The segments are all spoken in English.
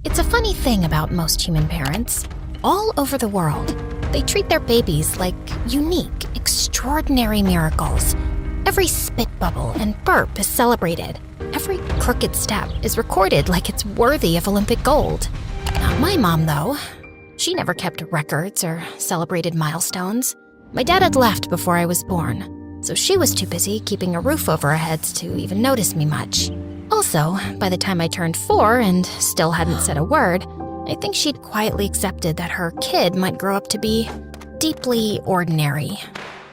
It's a funny thing about most human parents. All over the world, they treat their babies like unique, extraordinary miracles. Every spit bubble and burp is celebrated. Every crooked step is recorded like it's worthy of Olympic gold. Not my mom, though. She never kept records or celebrated milestones. My dad had left before I was born, so she was too busy keeping a roof over our heads to even notice me much. Also, by the time I turned 4 and still hadn't said a word, I think she'd quietly accepted that her kid might grow up to be deeply ordinary,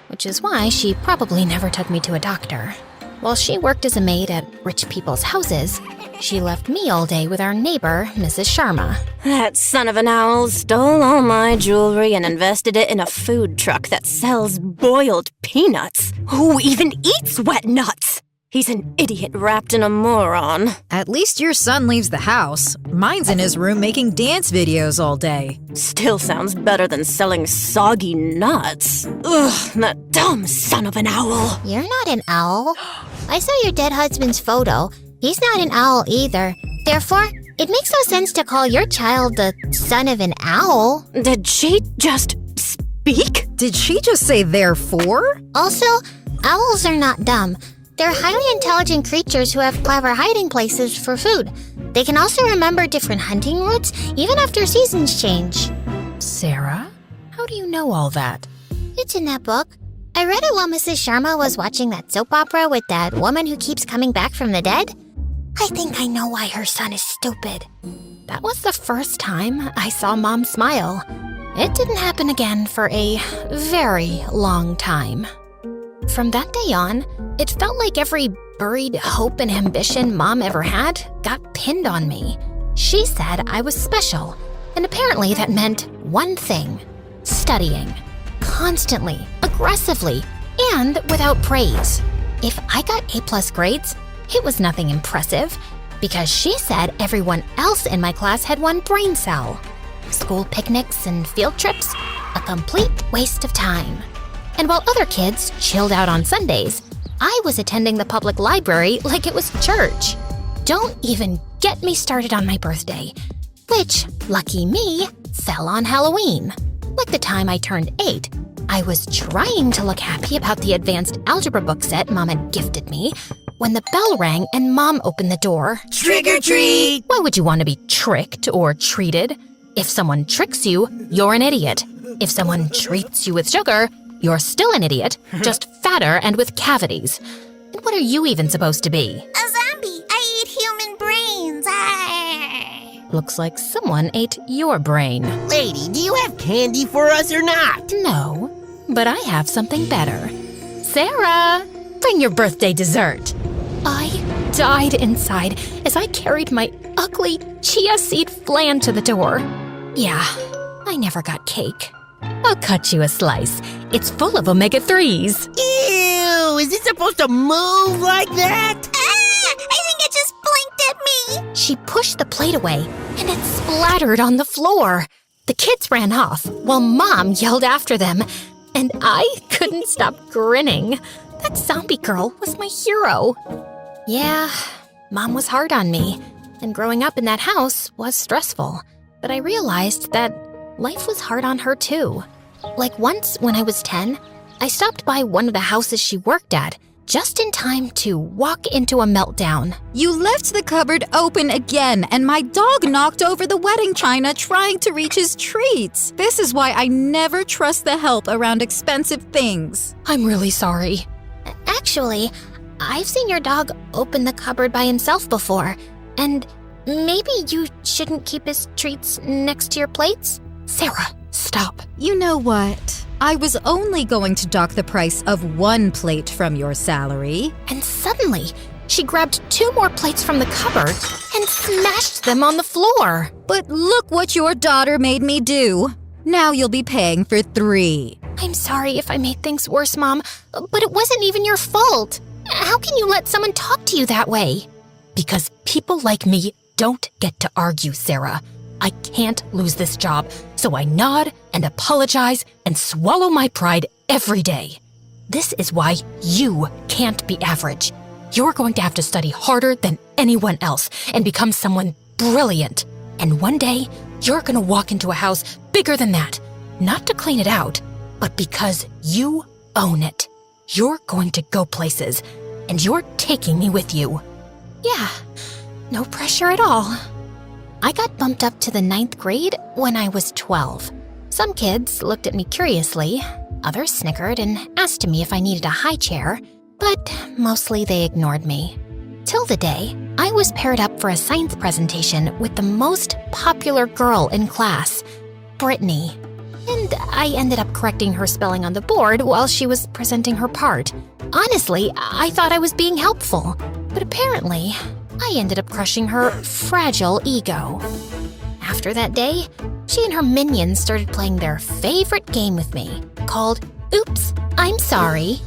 which is why she probably never took me to a doctor. While she worked as a maid at rich people's houses, she left me all day with our neighbor, Mrs. Sharma. That son of an owl stole all my jewelry and invested it in a food truck that sells boiled peanuts. Who even eats wet nuts? He's an idiot wrapped in a moron. At least your son leaves the house. Mine's in his room making dance videos all day. Still sounds better than selling soggy nuts. Ugh, that dumb son of an owl. You're not an owl. I saw your dead husband's photo. He's not an owl either. Therefore, it makes no sense to call your child the son of an owl. Did she just speak? Did she just say therefore? Also, owls are not dumb. They're highly intelligent creatures who have clever hiding places for food. They can also remember different hunting routes, even after seasons change. Sarah, how do you know all that? It's in that book. I read it while Mrs. Sharma was watching that soap opera with that woman who keeps coming back from the dead. I think I know why her son is stupid. That was the first time I saw Mom smile. It didn't happen again for a very long time. From that day on, it felt like every buried hope and ambition Mom ever had got pinned on me. She said I was special, and apparently that meant one thing: studying. Constantly, aggressively, and without praise. If I got A+ grades, it was nothing impressive, because she said everyone else in my class had one brain cell. School picnics and field trips, a complete waste of time. And while other kids chilled out on Sundays, I was attending the public library like it was church. Don't even get me started on my birthday, which, lucky me, fell on Halloween. Like the time I turned 8, I was trying to look happy about the advanced algebra book set Mom had gifted me when the bell rang and Mom opened the door. Trick or treat! Why would you want to be tricked or treated? If someone tricks you, you're an idiot. If someone treats you with sugar, you're still an idiot, just fatter and with cavities. And what are you even supposed to be? A zombie! I eat human brains! Looks like someone ate your brain. Lady, do you have candy for us or not? No, but I have something better. Sarah, bring your birthday dessert. I died inside as I carried my ugly chia seed flan to the door. Yeah, I never got cake. I'll cut you a slice. It's full of omega-3s. Ew, is it supposed to move like that? I think it just blinked at me! She pushed the plate away, and it splattered on the floor. The kids ran off, while Mom yelled after them, and I couldn't stop grinning. That zombie girl was my hero. Yeah, Mom was hard on me, and growing up in that house was stressful. But I realized that life was hard on her too. Like once when I was 10, I stopped by one of the houses she worked at just in time to walk into a meltdown. You left the cupboard open again, and my dog knocked over the wedding china trying to reach his treats. This is why I never trust the help around expensive things. I'm really sorry. Actually, I've seen your dog open the cupboard by himself before, and maybe you shouldn't keep his treats next to your plates? Sarah, stop. You know what? I was only going to dock the price of one plate from your salary. And suddenly, she grabbed 2 more plates from the cupboard and smashed them on the floor. But look what your daughter made me do. Now you'll be paying for 3. I'm sorry if I made things worse, Mom, but it wasn't even your fault. How can you let someone talk to you that way? Because people like me don't get to argue, Sarah. I can't lose this job, so I nod and apologize and swallow my pride every day. This is why you can't be average. You're going to have to study harder than anyone else and become someone brilliant. And one day, you're gonna walk into a house bigger than that. Not to clean it out, but because you own it. You're going to go places, and you're taking me with you. Yeah, no pressure at all. I got bumped up to the 9th grade when I was 12. Some kids looked at me curiously, others snickered and asked me if I needed a high chair, but mostly they ignored me. Till the day I was paired up for a science presentation with the most popular girl in class, Brittany. And I ended up correcting her spelling on the board while she was presenting her part. Honestly, I thought I was being helpful, but apparently, I ended up crushing her fragile ego. After that day, she and her minions started playing their favorite game with me, called Oops, I'm Sorry.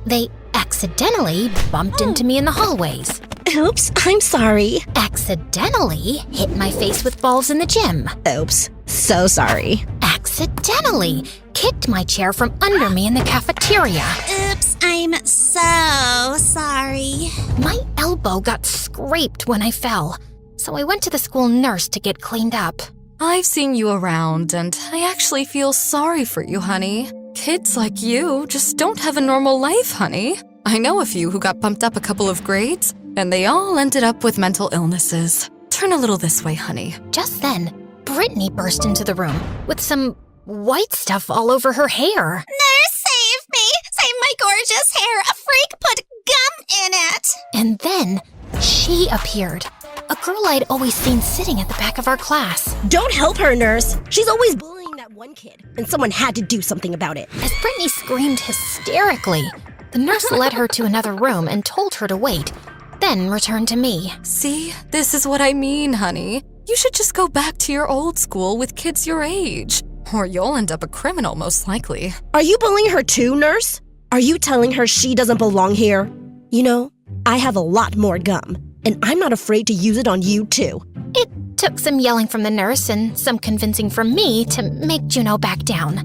They accidentally bumped into me in the hallways. Oops, I'm sorry. Accidentally hit my face with balls in the gym. Oops, so sorry. Accidentally kicked my chair from under me in the cafeteria. Oops, I'm so sorry. My elbow got scraped when I fell, so I went to the school nurse to get cleaned up. I've seen you around, and I actually feel sorry for you, honey. Kids like you just don't have a normal life, honey. I know a few who got bumped up a couple of grades, and they all ended up with mental illnesses. Turn a little this way, honey. Just then, Brittany burst into the room with some white stuff all over her hair. Nurse, save me! Save my gorgeous hair! A freak put gum in it! And then she appeared, a girl I'd always seen sitting at the back of our class. Don't help her, nurse. She's always bullying that one kid, and someone had to do something about it. As Brittany screamed hysterically, the nurse led her to another room and told her to wait, then returned to me. See, this is what I mean, honey. You should just go back to your old school with kids your age, or you'll end up a criminal most likely. Are you bullying her too, nurse? Are you telling her she doesn't belong here? You know, I have a lot more gum, and I'm not afraid to use it on you too. It took some yelling from the nurse and some convincing from me to make Juno back down.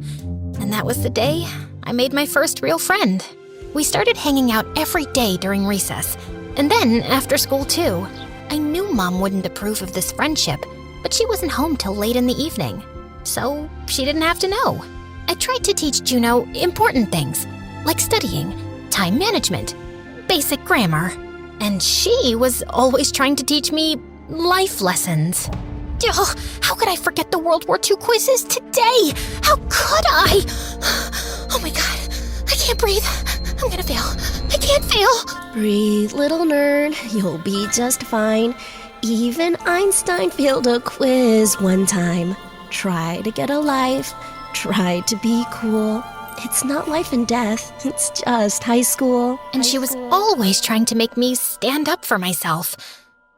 And that was the day I made my first real friend. We started hanging out every day during recess, and then after school too. I knew Mom wouldn't approve of this friendship, but she wasn't home till late in the evening, so she didn't have to know. I tried to teach Juno important things, like studying, time management, basic grammar, and she was always trying to teach me life lessons. Ugh, how could I forget the World War II quizzes today? How could I? Oh my God, I can't breathe. I'm gonna fail. I can't fail. Breathe, little nerd. You'll be just fine. Even Einstein failed a quiz one time. Try to get a life. Try to be cool. It's not life and death. It's just high school. And she was always trying to make me stand up for myself.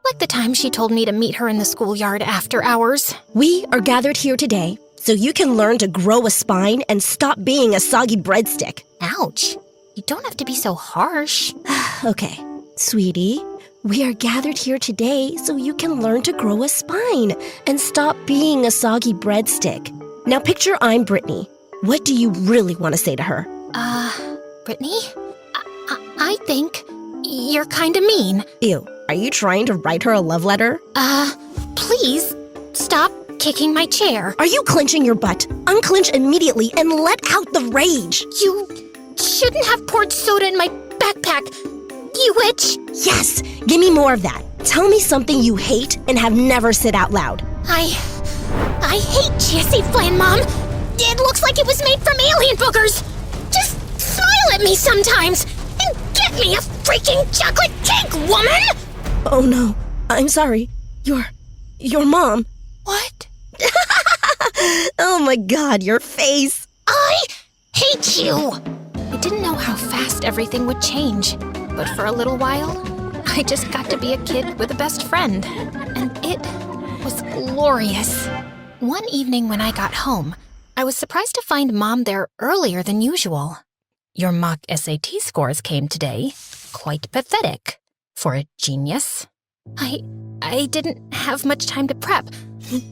Like the time she told me to meet her in the schoolyard after hours. We are gathered here today so you can learn to grow a spine and stop being a soggy breadstick. Ouch. You don't have to be so harsh. Okay, sweetie, we are gathered here today so you can learn to grow a spine and stop being a soggy breadstick. Now picture I'm Brittany. What do you really want to say to her? Brittany? I think you're kinda mean. Ew, are you trying to write her a love letter? Please stop kicking my chair. Are you clenching your butt? Unclench immediately and let out the rage. You shouldn't have poured soda in my backpack, you witch. Yes, give me more of that. Tell me something you hate and have never said out loud. I hate Jessie Flan, Mom. It looks like it was made from alien boogers. Just smile at me sometimes and get me a freaking chocolate cake, woman! Oh no, I'm sorry. Your mom. What? Oh my God, your face. I hate you! I didn't know how fast everything would change, but for a little while, I just got to be a kid with a best friend, and it was glorious. One evening when I got home, I was surprised to find Mom there earlier than usual. Your mock SAT scores came today. Quite pathetic for a genius. I didn't have much time to prep,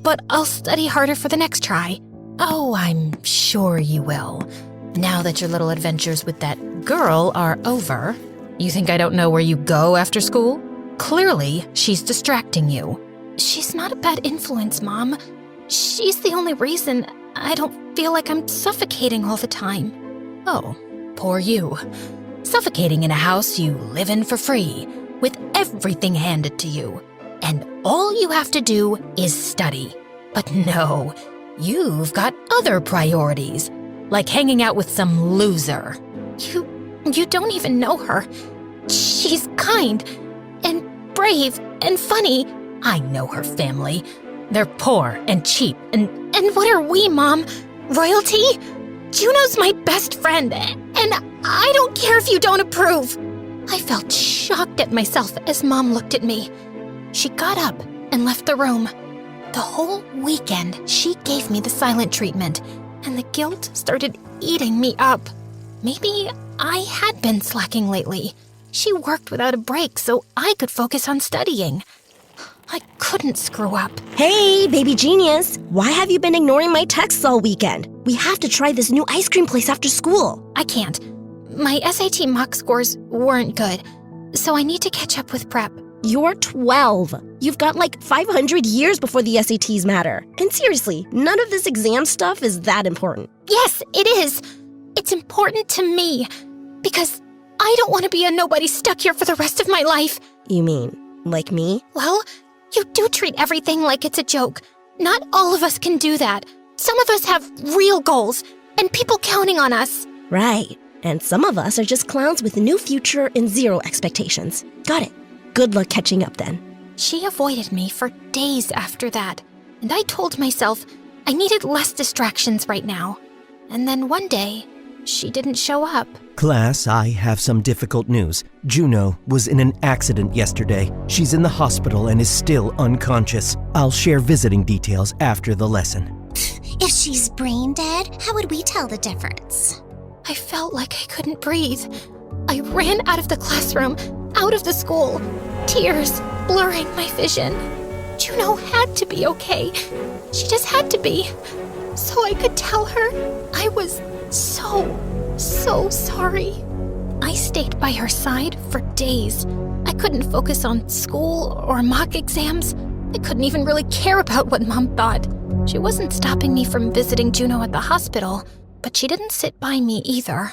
but I'll study harder for the next try. Oh, I'm sure you will. Now that your little adventures with that girl are over, you think I don't know where you go after school? Clearly, she's distracting you. She's not a bad influence, Mom. She's the only reason I don't feel like I'm suffocating all the time. Oh, poor you. Suffocating in a house you live in for free, with everything handed to you. And all you have to do is study. But no, you've got other priorities, like hanging out with some loser. You don't even know her. She's kind and brave and funny. I know her family. They're poor and cheap and what are we, Mom? Royalty? Juno's my best friend, and I don't care if you don't approve. I felt shocked at myself as Mom looked at me. She got up and left the room. The whole weekend, she gave me the silent treatment, and the guilt started eating me up. Maybe I had been slacking lately. She worked without a break so I could focus on studying. I couldn't screw up. Hey, baby genius. Why have you been ignoring my texts all weekend? We have to try this new ice cream place after school. I can't. My SAT mock scores weren't good, so I need to catch up with prep. You're 12. You've got like 500 years before the SATs matter. And seriously, none of this exam stuff is that important. Yes, it is. It's important to me, because I don't want to be a nobody stuck here for the rest of my life. You mean, like me? Well, you do treat everything like it's a joke. Not all of us can do that. Some of us have real goals, and people counting on us. Right. And some of us are just clowns with no future and zero expectations. Got it. Good luck catching up then. She avoided me for days after that, and I told myself I needed less distractions right now. And then one day, she didn't show up. Class, I have some difficult news. Juno was in an accident yesterday. She's in the hospital and is still unconscious. I'll share visiting details after the lesson. If she's brain dead, how would we tell the difference? I felt like I couldn't breathe. I ran out of the classroom, out of the school, tears blurring my vision. Juno had to be okay. She just had to be. So I could tell her I was so sorry. I stayed by her side for days. I couldn't focus on school or mock exams. I couldn't even really care about what Mom thought. She wasn't stopping me from visiting Juno at the hospital, but she didn't sit by me either.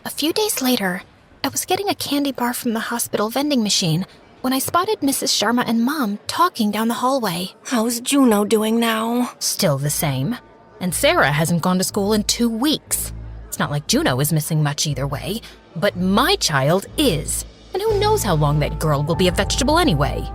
A few days later, I was getting a candy bar from the hospital vending machine when I spotted Mrs. Sharma and Mom talking down the hallway. How's Juno doing now? Still the same. And Sarah hasn't gone to school in 2 weeks. It's not like Juno is missing much either way, but my child is. And who knows how long that girl will be a vegetable anyway.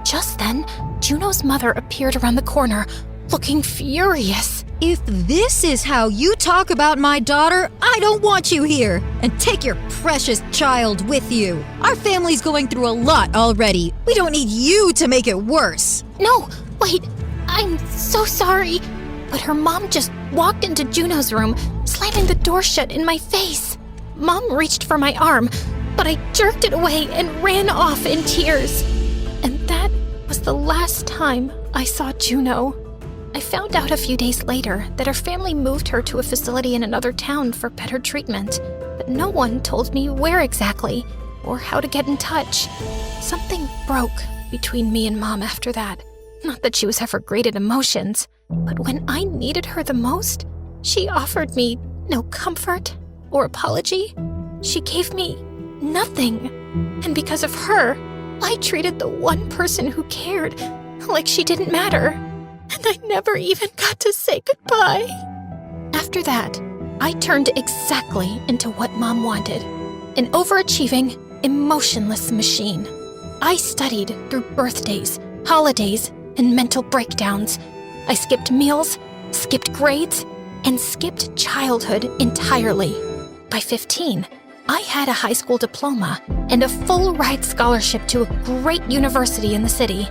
Just then, Juno's mother appeared around the corner, looking furious. If this is how you talk about my daughter, I don't want you here. And take your precious child with you. Our family's going through a lot already. We don't need you to make it worse. No, wait, I'm so sorry. But her mom just walked into Juno's room, slamming the door shut in my face. Mom reached for my arm, but I jerked it away and ran off in tears. And that was the last time I saw Juno. I found out a few days later that her family moved her to a facility in another town for better treatment, but no one told me where exactly or how to get in touch. Something broke between me and Mom after that. Not that she was ever great at emotions, but when I needed her the most, she offered me no comfort or apology. She gave me nothing. And because of her, I treated the one person who cared like she didn't matter. And I never even got to say goodbye. After that, I turned exactly into what Mom wanted. An overachieving, emotionless machine. I studied through birthdays, holidays, and mental breakdowns. I skipped meals, skipped grades, and skipped childhood entirely. By 15, I had a high school diploma and a full-ride scholarship to a great university in the city.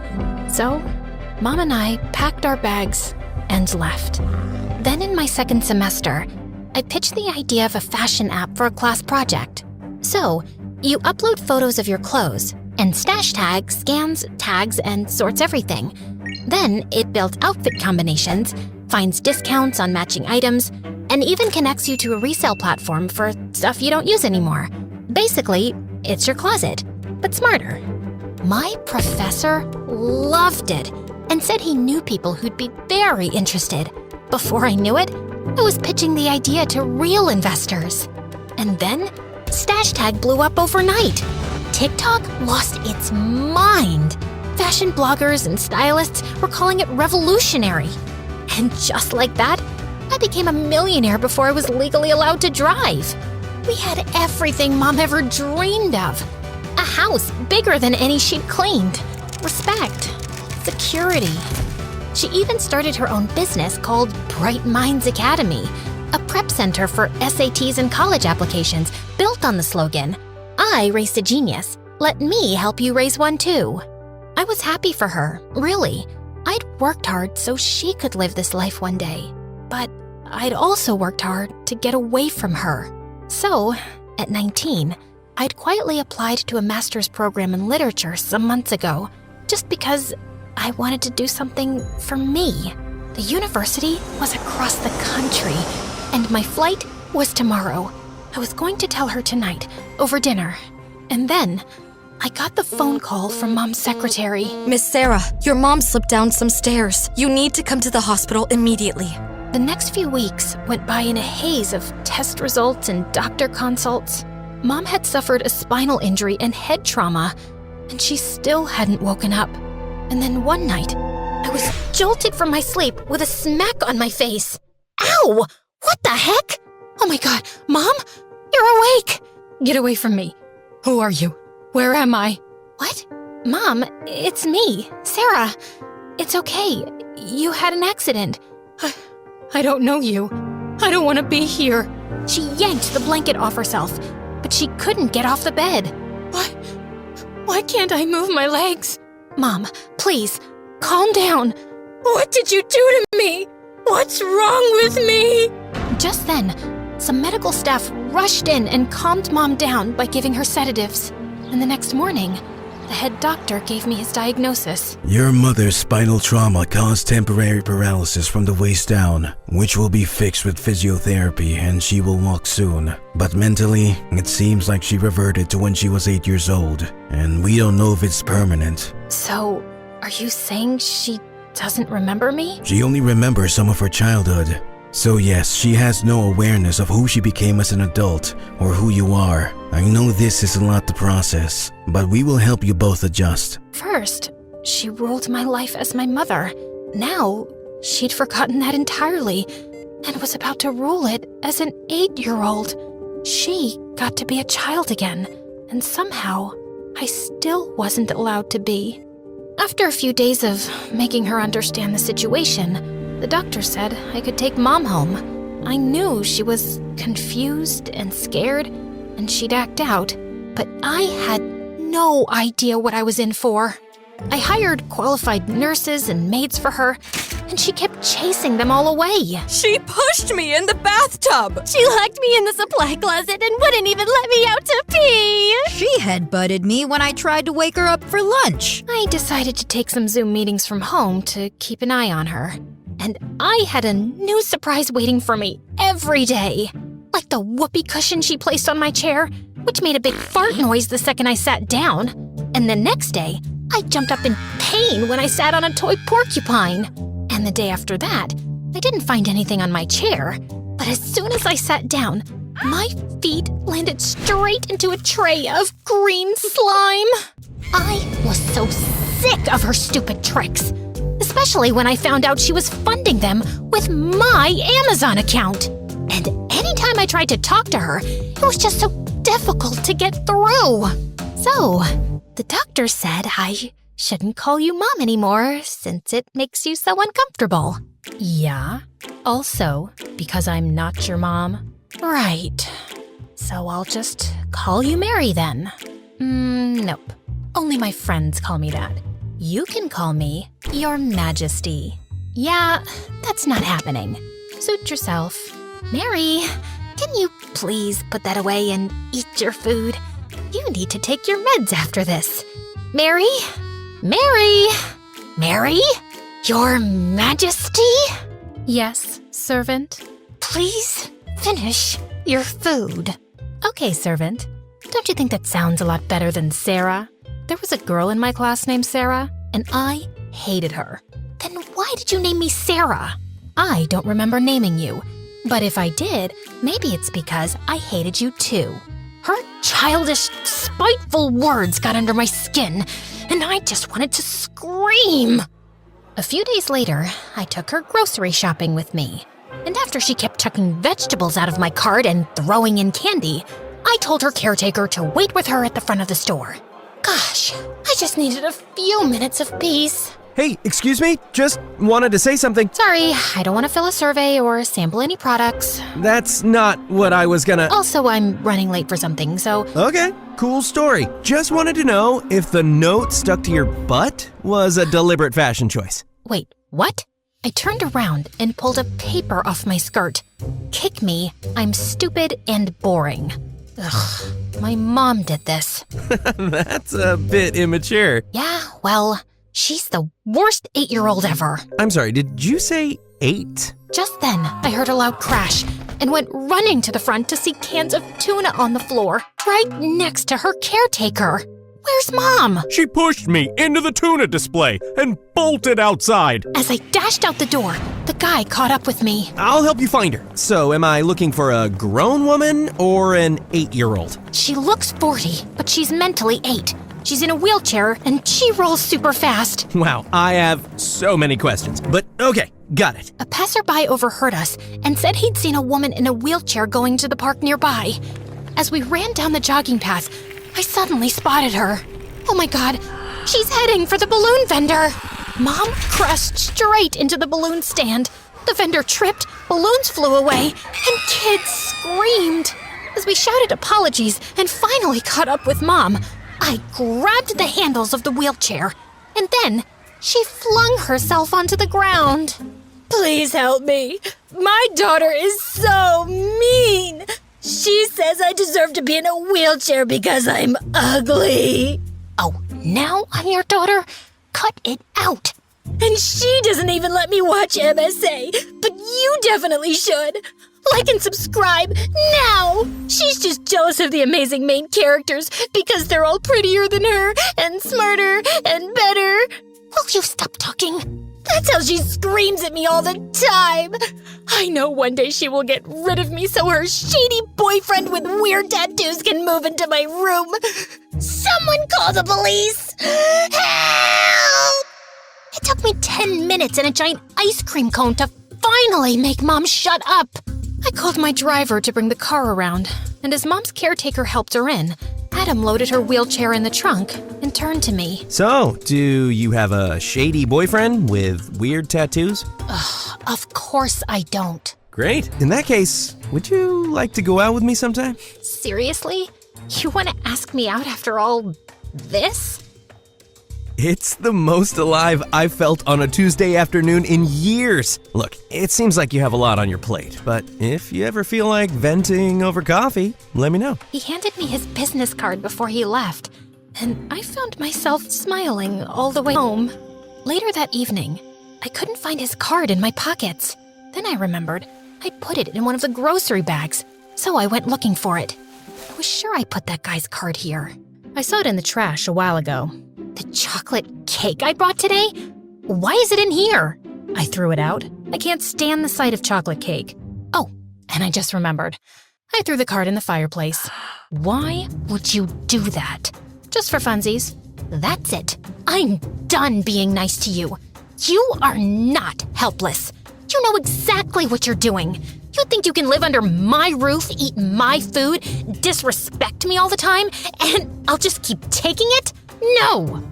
So, Mom and I packed our bags and left. Then in my second semester, I pitched the idea of a fashion app for a class project. So, you upload photos of your clothes, and Stash Tag scans, tags, and sorts everything. Then it builds outfit combinations, finds discounts on matching items, and even connects you to a resale platform for stuff you don't use anymore. Basically, it's your closet, but smarter. My professor loved it. and said he knew people who'd be very interested. Before I knew it, I was pitching the idea to real investors. And then, Stashtag blew up overnight. TikTok lost its mind. Fashion bloggers and stylists were calling it revolutionary. And just like that, I became a millionaire before I was legally allowed to drive. We had everything Mom ever dreamed of. A house bigger than any she'd cleaned. Respect. Security. She even started her own business called Bright Minds Academy, a prep center for SATs and college applications built on the slogan, "I raised a genius. Let me help you raise one too." I was happy for her, really. I'd worked hard so she could live this life one day. But I'd also worked hard to get away from her. So, at 19, I'd quietly applied to a master's program in literature some months ago, just because I wanted to do something for me. The university was across the country, and my flight was tomorrow. I was going to tell her tonight, over dinner. And then, I got the phone call from Mom's secretary. Miss Sarah, your mom slipped down some stairs. You need to come to the hospital immediately. The next few weeks went by in a haze of test results and doctor consults. Mom had suffered a spinal injury and head trauma, and she still hadn't woken up. And then one night, I was jolted from my sleep with a smack on my face. Ow! What the heck? Oh my God, Mom? You're awake! Get away from me. Who are you? Where am I? What? Mom, it's me, Sarah. It's okay. You had an accident. I don't know you. I don't want to be here. She yanked the blanket off herself, but she couldn't get off the bed. Why can't I move my legs? Mom, please, calm down. What did you do to me? What's wrong with me? Just then, some medical staff rushed in and calmed Mom down by giving her sedatives. And the next morning, the head doctor gave me his diagnosis. Your mother's spinal trauma caused temporary paralysis from the waist down, which will be fixed with physiotherapy and she will walk soon. But mentally, it seems like she reverted to when she was 8 years old, and we don't know if it's permanent. So, are you saying she doesn't remember me? She only remembers some of her childhood. So yes, she has no awareness of who she became as an adult or who you are. I know this is a lot to process, but we will help you both adjust. First, she ruled my life as my mother. Now, she'd forgotten that entirely and was about to rule it as an 8-year-old. She got to be a child again, and somehow, I still wasn't allowed to be. After a few days of making her understand the situation, the doctor said I could take Mom home. I knew she was confused and scared, and she'd act out, but I had no idea what I was in for. I hired qualified nurses and maids for her, and she kept chasing them all away. She pushed me in the bathtub. She locked me in the supply closet and wouldn't even let me out to pee. She headbutted me when I tried to wake her up for lunch. I decided to take some Zoom meetings from home to keep an eye on her. And I had a new surprise waiting for me every day. Like the whoopee cushion she placed on my chair, which made a big fart noise the second I sat down. And the next day, I jumped up in pain when I sat on a toy porcupine. And the day after that, I didn't find anything on my chair. But as soon as I sat down, my feet landed straight into a tray of green slime. I was so sick of her stupid tricks. Especially when I found out she was funding them with my Amazon account. And anytime I tried to talk to her, it was just so difficult to get through. So, the doctor said I shouldn't call you Mom anymore since it makes you so uncomfortable. Yeah? Also, because I'm not your mom? Right. So I'll just call you Mary then. Nope. Only my friends call me that. You can call me Your Majesty. Yeah, that's not happening. Suit yourself. Mary, can you please put that away and eat your food? You need to take your meds after this. Mary? Mary? Mary? Your Majesty? Yes, servant? Please finish your food. Okay, servant. Don't you think that sounds a lot better than Sarah? There was a girl in my class named Sarah, and I hated her. Then why did you name me Sarah? I don't remember naming you. But if I did, maybe it's because I hated you too. Her childish, spiteful words got under my skin, and I just wanted to scream. A few days later, I took her grocery shopping with me. And after she kept chucking vegetables out of my cart and throwing in candy, I told her caretaker to wait with her at the front of the store. Gosh, I just needed a few minutes of peace. Hey, excuse me? Just wanted to say something. Sorry, I don't want to fill a survey or sample any products. That's not what I was gonna... Also, I'm running late for something, so... Okay, cool story. Just wanted to know if the note stuck to your butt was a deliberate fashion choice. Wait, what? I turned around and pulled a paper off my skirt. Kick me, I'm stupid and boring. Ugh, my mom did this. That's a bit immature. Yeah, well, she's the worst 8-year-old ever. I'm sorry, did you say 8? Just then, I heard a loud crash and went running to the front to see cans of tuna on the floor, right next to her caretaker. Where's Mom? She pushed me into the tuna display and bolted outside. As I dashed out the door, the guy caught up with me. I'll help you find her. So, am I looking for a grown woman or an 8-year-old? She looks 40, but she's mentally 8. She's in a wheelchair, and she rolls super fast. Wow, I have so many questions, but okay, got it. A passerby overheard us and said he'd seen a woman in a wheelchair going to the park nearby. As we ran down the jogging path, I suddenly spotted her. Oh my God, she's heading for the balloon vendor. Mom crashed straight into the balloon stand. The vendor tripped, balloons flew away, and kids screamed. As we shouted apologies and finally caught up with Mom, I grabbed the handles of the wheelchair, and then she flung herself onto the ground. Please help me. My daughter is so mean. She says I deserve to be in a wheelchair because I'm ugly. Oh, now I'm your daughter? Cut it out. And she doesn't even let me watch MSA, but you definitely should. Like and subscribe now. She's just jealous of the amazing main characters because they're all prettier than her and smarter and better. Will you stop talking? That's how she screams at me all the time. I know one day she will get rid of me so her shady boyfriend with weird tattoos can move into my room. Someone call the police. Help! It took me 10 minutes and a giant ice cream cone to finally make Mom shut up. I called my driver to bring the car around, and as Mom's caretaker helped her in, Adam loaded her wheelchair in the trunk and turned to me. So, do you have a shady boyfriend with weird tattoos? Ugh, of course I don't. Great. In that case, would you like to go out with me sometime? Seriously? You want to ask me out after all this? It's the most alive I've felt on a Tuesday afternoon in years. Look, it seems like you have a lot on your plate, but if you ever feel like venting over coffee, let me know. He handed me his business card before he left, and I found myself smiling all the way home. Later that evening, I couldn't find his card in my pockets. Then I remembered I'd put it in one of the grocery bags, so I went looking for it. I was sure I put that guy's card here. I saw it in the trash a while ago. The chocolate cake I bought today? Why is it in here? I threw it out. I can't stand the sight of chocolate cake. Oh, and I just remembered. I threw the card in the fireplace. Why would you do that? Just for funsies. That's it. I'm done being nice to you. You are not helpless. You know exactly what you're doing. You think you can live under my roof, eat my food, disrespect me all the time, and I'll just keep taking it? No!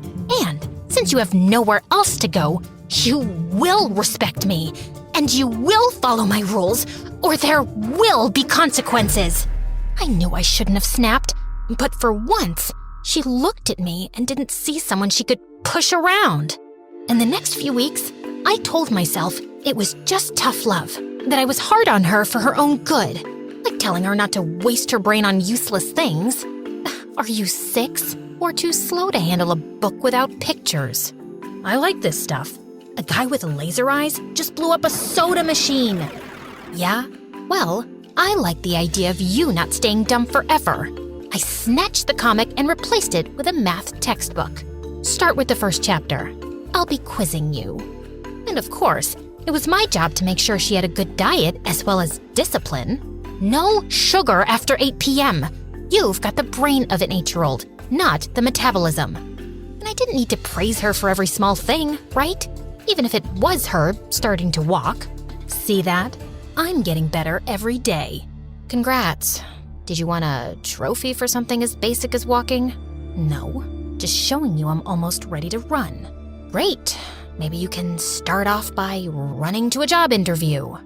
And since you have nowhere else to go, you will respect me, and you will follow my rules, or there will be consequences. I knew I shouldn't have snapped, but for once, she looked at me and didn't see someone she could push around. In the next few weeks, I told myself it was just tough love, that I was hard on her for her own good, like telling her not to waste her brain on useless things. Are you 6? Or too slow to handle a book without pictures? I like this stuff. A guy with laser eyes just blew up a soda machine. Yeah? Well, I like the idea of you not staying dumb forever. I snatched the comic and replaced it with a math textbook. Start with the first chapter. I'll be quizzing you. And of course, it was my job to make sure she had a good diet as well as discipline. No sugar after 8 p.m. You've got the brain of an 8-year-old, not the metabolism. And I didn't need to praise her for every small thing, right? Even if it was her starting to walk. See that? I'm getting better every day. Congrats. Did you want a trophy for something as basic as walking? No, just showing you I'm almost ready to run. Great. Maybe you can start off by running to a job interview.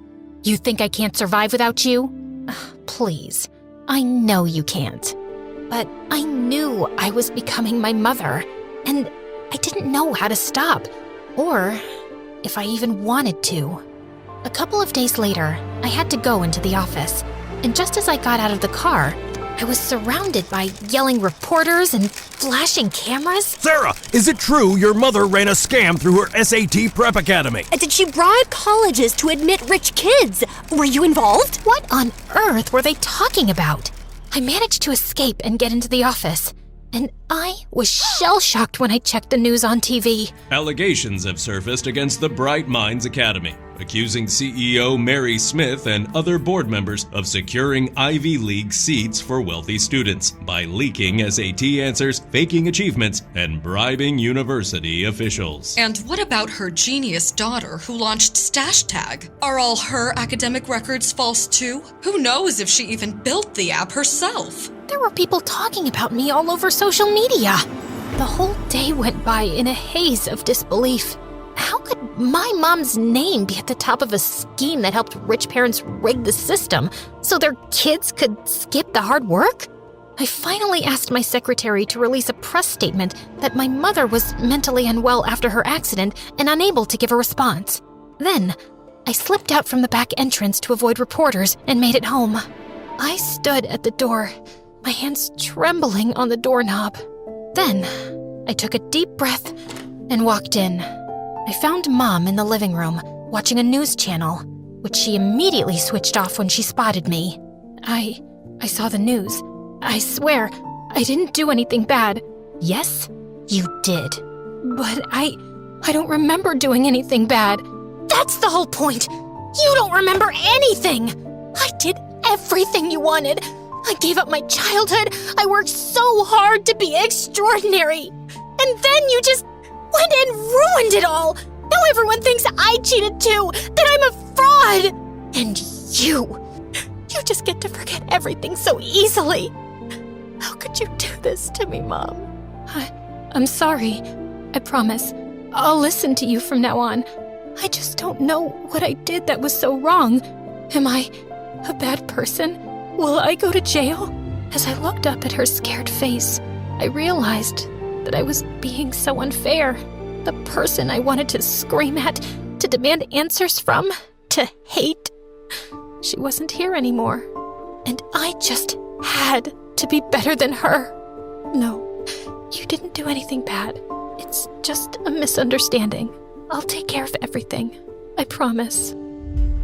You think I can't survive without you? Please, I know you can't. But I knew I was becoming my mother, and I didn't know how to stop, or if I even wanted to. A couple of days later, I had to go into the office, and just as I got out of the car, I was surrounded by yelling reporters and flashing cameras. Sarah, is it true your mother ran a scam through her SAT Prep Academy? Did she bribe colleges to admit rich kids? Were you involved? What on earth were they talking about? I managed to escape and get into the office, and I was shell-shocked when I checked the news on TV. Allegations have surfaced against the Bright Minds Academy, accusing CEO Mary Smith and other board members of securing Ivy League seats for wealthy students by leaking SAT answers, faking achievements, and bribing university officials. And what about her genius daughter who launched Stash Tag? Are all her academic records false too? Who knows if she even built the app herself? There were people talking about me all over social media. The whole day went by in a haze of disbelief. How could my mom's name be at the top of a scheme that helped rich parents rig the system so their kids could skip the hard work? I finally asked my secretary to release a press statement that my mother was mentally unwell after her accident and unable to give a response. Then, I slipped out from the back entrance to avoid reporters and made it home. I stood at the door, my hands trembling on the doorknob. Then, I took a deep breath and walked in. I found Mom in the living room, watching a news channel, which she immediately switched off when she spotted me. I saw the news. I swear, I didn't do anything bad. Yes, you did. But I don't remember doing anything bad. That's the whole point! You don't remember anything! I did everything you wanted. I gave up my childhood. I worked so hard to be extraordinary. And then you just went and ruined it all. Now everyone thinks I cheated too, that I'm a fraud. And you just get to forget everything so easily. How could you do this to me, Mom? I'm sorry. I promise. I'll listen to you from now on. I just don't know what I did that was so wrong. Am I a bad person? Will I go to jail? As I looked up at her scared face, I realized that I was being so unfair. The person I wanted to scream at, to demand answers from, to hate. She wasn't here anymore. And I just had to be better than her. No, you didn't do anything bad. It's just a misunderstanding. I'll take care of everything. I promise.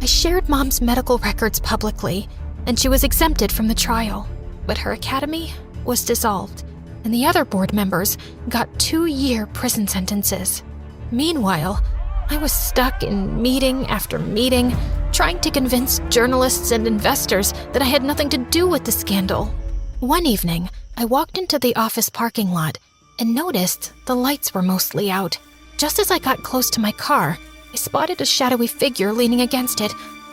I shared Mom's medical records publicly, and she was exempted from the trial. But her academy was dissolved, and the other board members got 2-year prison sentences. Meanwhile, I was stuck in meeting after meeting, trying to convince journalists and investors that I had nothing to do with the scandal. One evening, I walked into the office parking lot and noticed the lights were mostly out. Just as I got close to my car, I spotted a shadowy figure leaning against it,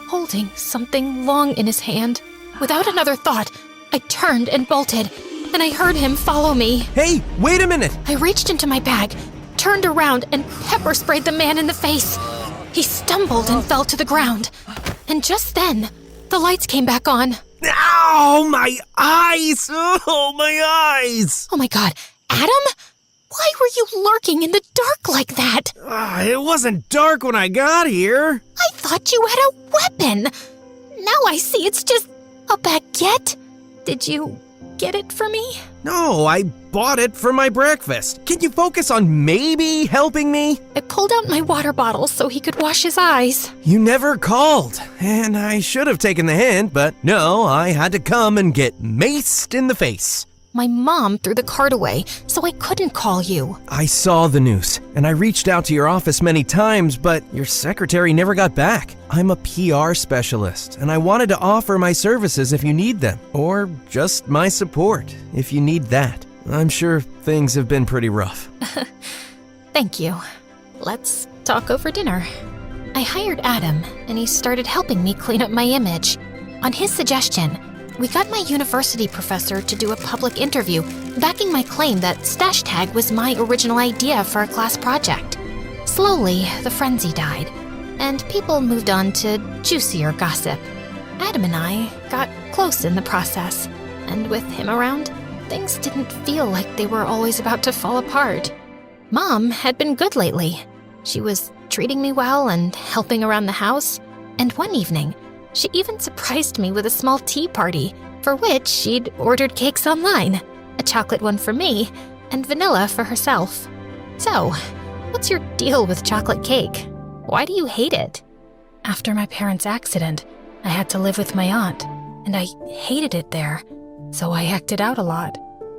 holding something long in his hand. Without another thought, I turned and bolted, and I heard him follow me. Hey, wait a minute! I reached into my bag, turned around, and pepper sprayed the man in the face. He stumbled and fell to the ground. And just then, the lights came back on. Ow, my eyes! Oh, my eyes! Oh my God, Adam? Why were you lurking in the dark like that? It wasn't dark when I got here. I thought you had a weapon. Now I see it's just a baguette. Did you get it for me? No, I bought it for my breakfast. Can you focus on maybe helping me? I pulled out my water bottle so he could wash his eyes. You never called, and I should have taken the hint, but no, I had to come and get maced in the face. My mom threw the card away, so I couldn't call you. I saw the news, and I reached out to your office many times, but your secretary never got back. I'm a PR specialist, and I wanted to offer my services if you need them, or just my support if you need that. I'm sure things have been pretty rough. Thank you. Let's talk over dinner. I hired Adam, and he started helping me clean up my image. On his suggestion, we got my university professor to do a public interview backing my claim that Stash Tag was my original idea for a class project. Slowly, the frenzy died, and people moved on to juicier gossip. Adam and I got close in the process, and with him around, things didn't feel like they were always about to fall apart. Mom had been good lately. She was treating me well and helping around the house, and one evening, she even surprised me with a small tea party, for which she'd ordered cakes online, a chocolate one for me, and vanilla for herself. So, what's your deal with chocolate cake? Why do you hate it? After my parents' accident, I had to live with my aunt, and I hated it there, so I acted out a lot.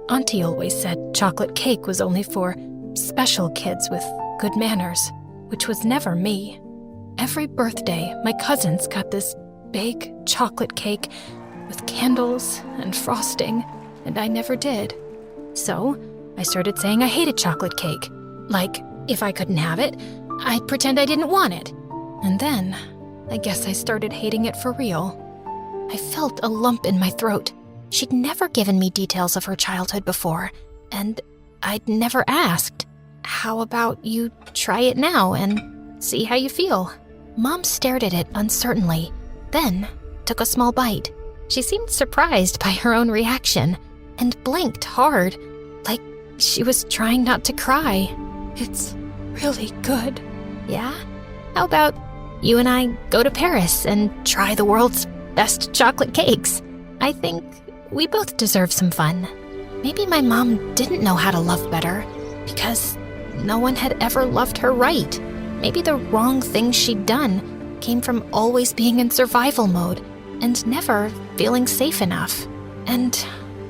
Auntie always said chocolate cake was only for special kids with good manners, which was never me. Every birthday, my cousins got this big chocolate cake with candles and frosting, and I never did. So, I started saying I hated chocolate cake. Like, if I couldn't have it, I'd pretend I didn't want it. And then, I guess I started hating it for real. I felt a lump in my throat. She'd never given me details of her childhood before, and I'd never asked. How about you try it now and see how you feel? Mom stared at it uncertainly, then took a small bite. She seemed surprised by her own reaction and blinked hard, like she was trying not to cry. It's really good. Yeah? How about you and I go to Paris and try the world's best chocolate cakes? I think we both deserve some fun. Maybe my mom didn't know how to love better because no one had ever loved her right. Maybe the wrong things she'd done came from always being in survival mode and never feeling safe enough. And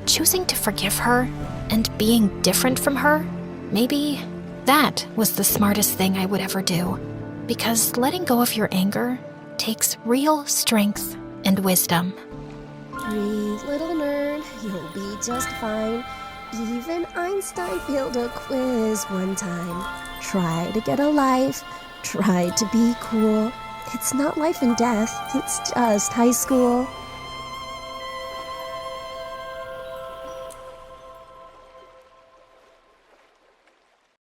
choosing to forgive her and being different from her, maybe that was the smartest thing I would ever do. Because letting go of your anger takes real strength and wisdom. Breathe, little nerd, you'll be just fine. Even Einstein failed a quiz one time. Try to get a life, try to be cool. It's not life and death, it's just high school.